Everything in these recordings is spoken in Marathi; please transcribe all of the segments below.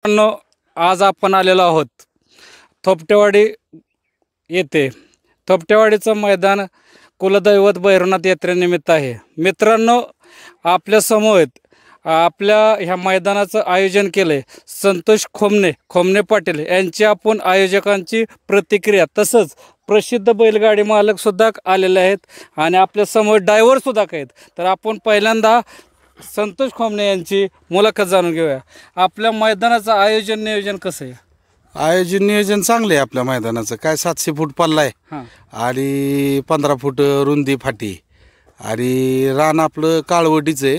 मित्रांनो, आज आपण आलेलो आहोत थोपटेवाडी येथे. थोपटेवाडीचं मैदान कुलदैवत भैरवनाथ यात्रेनिमित्त आहे. मित्रांनो, आपल्या समोर आपल्या ह्या मैदानाचं आयोजन केले संतोष खोमने पाटील यांची आपण आयोजकांची प्रतिक्रिया, तसंच प्रसिद्ध बैलगाडी मालक सुद्धा आलेले आहेत आणि आपल्या समोर ड्रायव्हर सुद्धा आहेत. तर आपण पहिल्यांदा संतोष खोमने यांची मुलाखत जाणून घेऊया. आपल्या मैदानाचं आयोजन नियोजन कसं आहे? आयोजन नियोजन चांगलं आहे आपल्या मैदानाचं. काय 700 फूट पल्ला आहे आणि 15 फूट रुंदी फाटी आणि रान आपलं काळवटीचं आहे,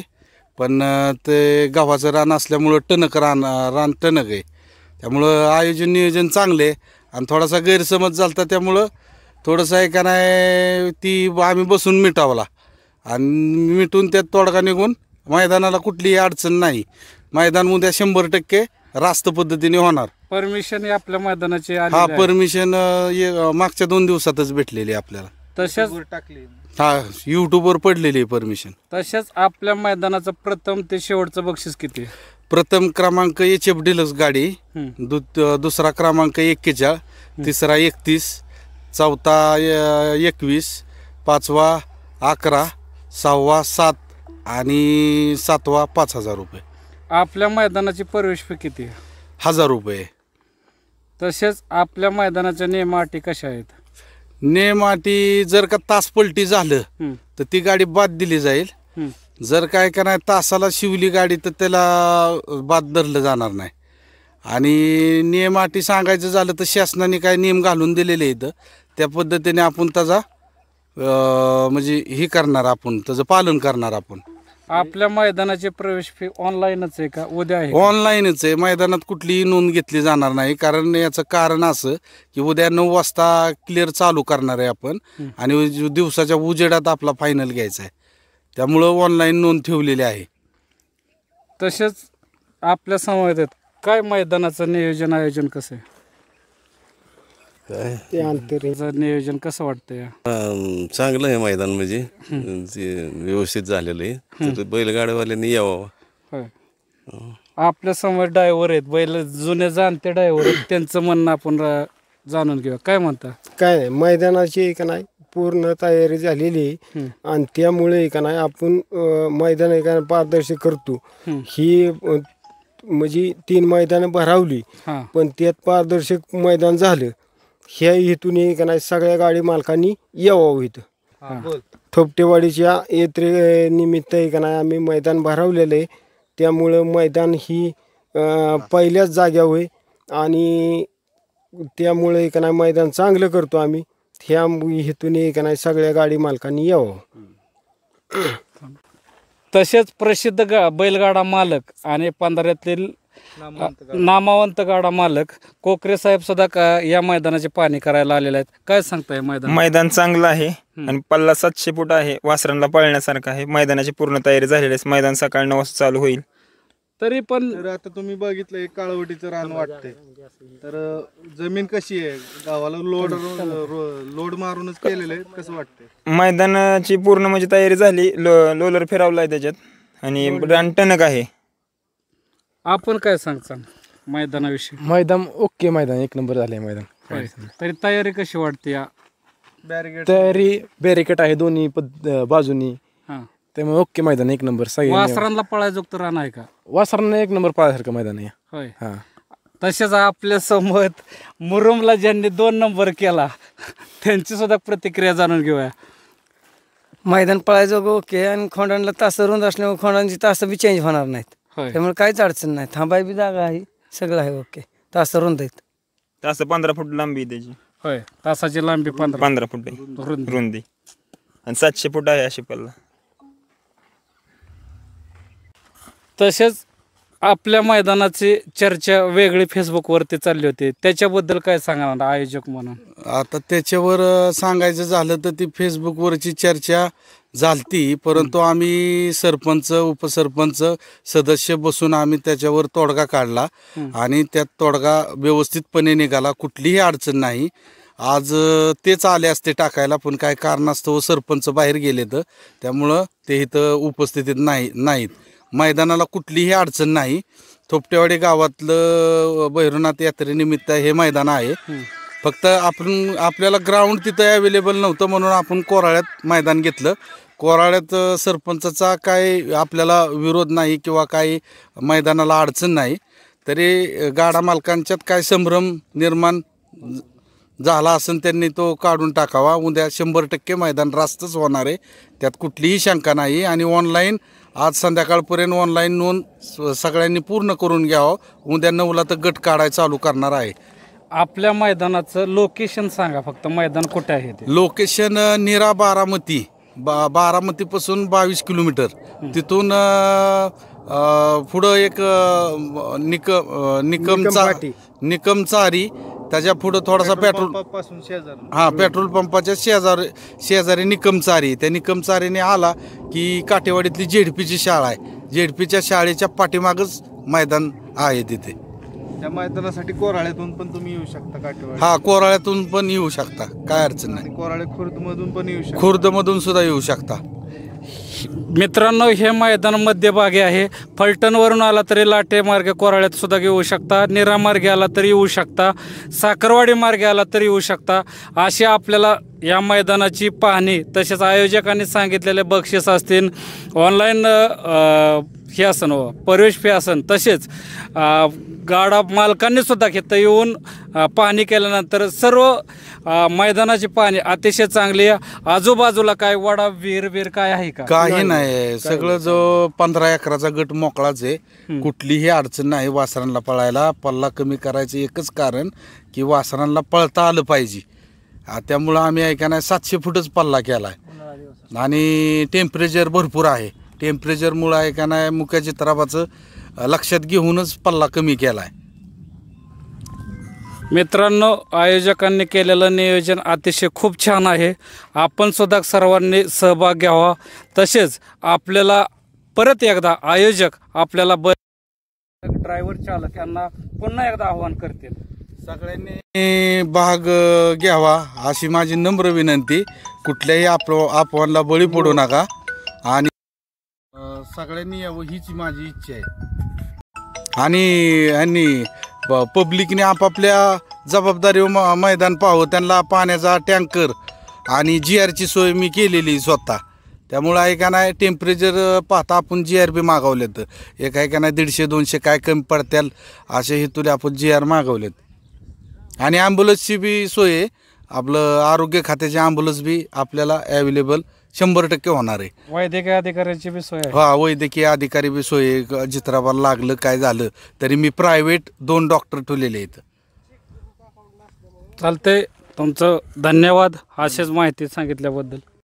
पण ते गव्हाचं रान असल्यामुळं रान टणक आहे. त्यामुळं आयोजन नियोजन चांगले आहे आणि थोडासा गैरसमज झाला त्यामुळं थोडंसं आहे का नाही ती आम्ही बसून मिटावला आणि मिटून त्यात तोडगा निघून मैदानाला कुठलीही अडचण नाही. मैदान उद्या 100% रास्त पद्धतीने होणार. परमिशन आपल्या मैदानाची हा परमिशन मागच्या 2 दिवसातच भेटलेली आपल्याला. तसेच यूट्यूबवर पडलेली आहे परमिशन. तसेच आपल्या मैदानाचं प्रथम ते शेवटचं बक्षीस किती? प्रथम क्रमांक HF डिलक्स गाडी, दुसरा क्रमांक 41, तिसरा 31, चौथा 21, पाचवा 11, सहावा 7 आणि 7वा 5,000 रुपये. आपल्या मैदानाची प्रवेश फी किती? 1,000 रुपये. तसेच आपल्या मैदानाच्या नियम अटी कशा आहेत? नियम अटी जर का तास पलटी झालं तर ती गाडी बाद दिली जाईल. जर काय का नाही तासाला शिवली गाडी तर त्याला बाद धरलं जाणार नाही. आणि नियम अटी सांगायचं झालं तर शासनाने काय नियम घालून दिलेले आहेत, त्या पद्धतीने आपण त्याचा म्हणजे हे करणार, आपण त्याचं पालन करणार. आपण आपल्या मैदानाची प्रवेश फी ऑनलाईनच आहे का उद्या आहे? ऑनलाईनच आहे. मैदानात कुठलीही नोंद घेतली जाणार नाही. कारण याचं कारण असं की उद्या 9 वाजता क्लिअर चालू करणार आहे आपण आणि दिवसाच्या उजेडात आपला फायनल घ्यायचा आहे. त्यामुळं ऑनलाईन नोंद ठेवलेली आहे. तसेच आपल्या समोर काय मैदानाचं नियोजन आयोजन कसं आहे? नियोजन कसं वाटतंय? चांगलं आहे मैदान, म्हणजे व्यवस्थित झालेलं आहे. तर बैलगाड्यावाल्यांनी यावं. आपल्या समोर ड्रायव्हर आहेत, बैल जुने जाणते ड्रायव्हर आहेत, त्यांचं म्हणणं आपण जाणून घेऊया. काय म्हणता? काय नाही, मैदानाची का नाही पूर्ण तयारी झालेली आहे आणि त्यामुळे का नाही आपण मैदान का पारदर्शक करतो. ही म्हणजे 3 मैदानं भरावली पण त्यात पारदर्शक मैदान झालं. ह्या हेतून का नाही सगळ्या गाडी मालकांनी यावं इथं. थोपटेवाडीच्या यात्रेनिमित्त का नाही आम्ही मैदान भरवलेलं आहे. त्यामुळं मैदान ही पहिल्याच जाग्यावर आहे आणि त्यामुळे का नाही मैदान चांगलं करतो आम्ही. ह्या हेतून का नाही सगळ्या गाडी मालकांनी यावं. तसेच प्रसिद्ध बैलगाडा मालक आणि पंधऱ्यातील नामवंत गाडा मालक कोकरे साहेब सुद्धा या मैदानाची पाहणी करायला आलेले आहेत. काय सांगताय? मैदान चांगलं आहे आणि पल्ला 700 फूट आहे. वासरांना पळण्यासारखं आहे. मैदानाची पूर्ण तयारी झालेली आहे. मैदान सकाळी 9 वाजता चालू होईल. तरी पण आता तुम्ही बघितलं काळवटीचं रान वाटतंय, तर जमीन कशी आहे? गावाला लोड मारूनच केलेलं आहे, कसं वाटतंय? मैदानाची पूर्ण म्हणजे तयारी झाली. लोलर फिरवलाय त्याच्यात आणि रान टणक आहे. आपण काय सांगता मैदानाविषयी? मैदान ओके, मैदान 1 नंबर झाले मैदान. तरी तयारी कशी वाटते? या तयारी बॅरिकेड आहे दोन्ही बाजूनी, त्यामुळे ओके मैदान 1 नंबर. वासरांना पळायचं रान आहे का? वासरांना 1 नंबर पळायसारखं मैदान आहे. होय. तसेच आपल्या समोर मुरुमला ज्यांनी 2 नंबर केला त्यांची सुद्धा प्रतिक्रिया जाणून घेऊया. मैदान पळायचं ओके आणि खोंडांना तास रुंद असल्यामुळे खोंडांची तास बी चेंज होणार नाहीत. त्यामुळे काहीच अडचण नाही. थांबाय बी जागा आहे, सगळं आहे ओके. तास रुंद आहेत. तास 15 फूट लांबी त्याची. होय, तासाची लांबी 15 फूट आहे रुंदी आणि 700 फूट आहे अशी पल्ला. तसेच आपल्या मैदानाची चर्चा वेगळी फेसबुकवरती चालली होती, त्याच्याबद्दल काय सांगणार आयोजक म्हणून? आता त्याच्यावर सांगायचं झालं तर ती फेसबुकवरची चर्चा झालती, परंतु आम्ही सरपंच उपसरपंच सदस्य बसून आम्ही त्याच्यावर तोडगा काढला आणि त्यात तोडगा व्यवस्थितपणे निघाला. कुठलीही अडचण नाही. आज तेच आले असते टाकायला, पण काय कारणास्तव सरपंच बाहेर गेले तर त्यामुळं ते इथं उपस्थितीत नाहीत. मैदानाला कुठलीही अडचण नाही. थोपटेवाडी गावातलं भैरवनाथ यात्रेनिमित्त हे मैदान आहे. फक्त आपल्याला ग्राउंड तिथं अवेलेबल नव्हतं म्हणून आपण कोराळ्यात मैदान घेतलं. कोराळ्यात सरपंचाचा काय आपल्याला विरोध नाही किंवा काही मैदानाला अडचण नाही, तरी गाडा मालकांच्यात काय संभ्रम निर्माण झाला असून त्यांनी तो काढून टाकावा. उद्या 100% मैदान रास्तच होणार आहे, त्यात कुठलीही शंका नाही. आणि ऑनलाईन आज संध्याकाळपर्यंत ऑनलाईन नोंद सगळ्यांनी पूर्ण करून घ्यावं. उद्या 9ला तर गट काढायला चालू करणार आहे. आपल्या मैदानाचं लोकेशन सांगा फक्त, मैदान कुठे आहे ते? लोकेशन नीरा बारामती, बारामतीपासून 22 किलोमीटर. तिथून पुढं एक निकम चारी, त्याच्या पुढं थोडासा पेट्रोल पेट्रोल पंपाच्या शेजारी निकम चारी. त्या निकम चारीने आला की काटेवाडीतली जेडपीची शाळा आहे. जेडपीच्या शाळेच्या पाठीमागच मैदान आहे तिथे. त्या मैदानासाठी कोराळ्यातून पण तुम्ही येऊ शकता काटेवाडी. हा, कोराळ्यातून पण येऊ शकता, काय अडचण नाही. कोराळे खुर्दमधून पण येऊ शकता. खुर्दमधून सुद्धा येऊ शकता. मित्रांनो, हे मैदान मध्यभागी आहे. फलटणवरून आला तरी लाटे मार्गे कोराळ्यात सुद्धा येऊ शकता, नीरा मार्गे आला तरी येऊ शकता, साखरवाडी मार्गे आला तरी येऊ शकता. अशी आपल्याला या मैदानाची पाहणी, तसेच आयोजकांनी सांगितलेले बक्षीस असतील, ऑनलाईन हे असन प्रवेश फी असन, तसेच गाडा मालकांनी सुद्धा घेता येऊन पाहणी केल्यानंतर सर्व मैदानाची पाहणी अतिशय चांगली आहे. आजूबाजूला काय वडा विहीर काय आहे का? काही नाही, सगळं जो 15 एकराचा गट मोकळाच आहे. कुठलीही अडचण नाही वासरांना पळायला. पल्ला कमी करायचं एकच कारण की वासरांना पळता आलं पाहिजे. त्यामुळं आम्ही ऐका नाही 700 फूटच पल्ला केला आहे. आणि टेम्परेचर भरपूर आहे. टेम्परेचरमुळं आहे का नाही मुख्य चित्राबाचं लक्षात घेऊनच पल्ला कमी केला आहे. मित्रांनो, आयोजकांनी केलेलं नियोजन अतिशय खूप छान आहे. आपण सुद्धा सर्वांनी सहभाग घ्यावा. तसेच आपल्याला परत एकदा आयोजक आपल्याला ड्रायव्हर चालक यांना पुन्हा एकदा आवाहन करतील, सगळ्यांनी भाग घ्यावा अशी माझी नम्र विनंती. कुठल्याही अफवांना बळी पडू नका आणि सगळ्यांनी यावं हीच माझी इच्छा आहे. आणि पब्लिकने आपापल्या जबाबदारी मैदान पाहावं. त्यांना पाण्याचा टँकर आणि GRची सोय मी केलेली स्वतः. त्यामुळं आहे का नाही टेम्परेचर पाहता आपण GR बी मागवलेत. एक आहे का नाही 150-200 काय कमी पडतील असे हेतूने आपण GR मागवलेत. आणि ॲम्ब्युलन्सची बी सोय आहे. आपलं आरोग्य खात्याची ॲम्ब्युलन्स बी आपल्याला अवेलेबल 100% होणार आहे. वैद्यकीय अधिकाऱ्याची बी सोय आहे. हा, वैद्यकीय अधिकारी बी सोय आहे. चित्राबाला लागलं काय झालं तरी मी प्रायव्हेट 2 डॉक्टर ठेवलेले आहेत. चालतंय, तुमचं धन्यवाद अशीच माहिती सांगितल्याबद्दल.